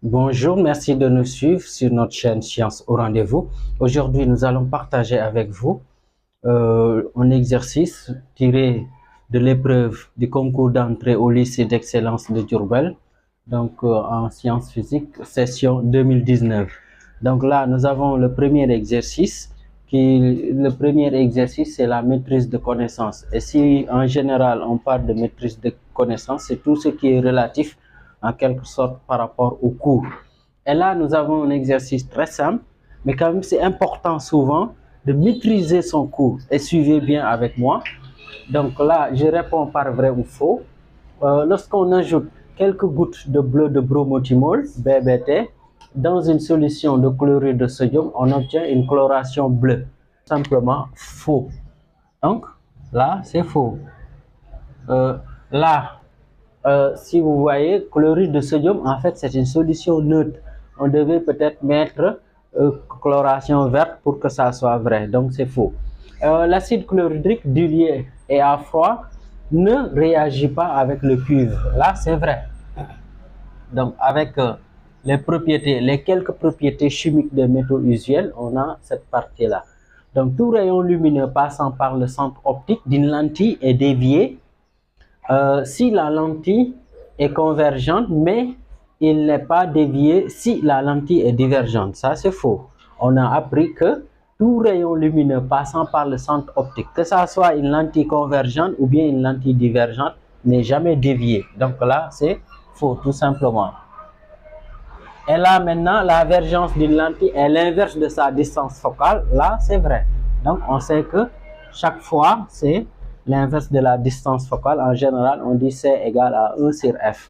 Bonjour, merci de nous suivre sur notre chaîne Science au rendez-vous. Aujourd'hui, nous allons partager avec vous un exercice tiré de l'épreuve du concours d'entrée au lycée d'excellence de Diourbel, en sciences physiques, session 2019. Donc là, nous avons le premier exercice. Le premier exercice, c'est la maîtrise de connaissances. Et si en général, on parle de maîtrise de connaissances, c'est tout ce qui est relatif en quelque sorte par rapport au cours. Et là, nous avons un exercice très simple, mais quand même, c'est important souvent de maîtriser son cours. Et suivez bien avec moi. Donc là, je réponds par vrai ou faux. Lorsqu'on ajoute quelques gouttes de bleu de bromothymol, BBT, dans une solution de chlorure de sodium, on obtient une coloration bleue. Simplement faux. Donc là, c'est faux. Là, si vous voyez, chlorure de sodium, en fait, c'est une solution neutre. On devait peut-être mettre chloration verte pour que ça soit vrai. Donc, c'est faux. L'acide chlorhydrique dilué et à froid ne réagit pas avec le cuivre. Là, c'est vrai. Donc, avec les quelques propriétés chimiques des métaux usuels, on a cette partie-là. Donc, tout rayon lumineux passant par le centre optique d'une lentille est dévié si la lentille est convergente, mais il n'est pas dévié si la lentille est divergente. Ça, c'est faux. On a appris que tout rayon lumineux passant par le centre optique, que ça soit une lentille convergente ou bien une lentille divergente, n'est jamais dévié. Donc là, c'est faux, tout simplement. Et là, maintenant, la vergence d'une lentille est l'inverse de sa distance focale. Là, c'est vrai. Donc, on sait que chaque fois, c'est l'inverse de la distance focale. En général, on dit C égale à 1 sur F.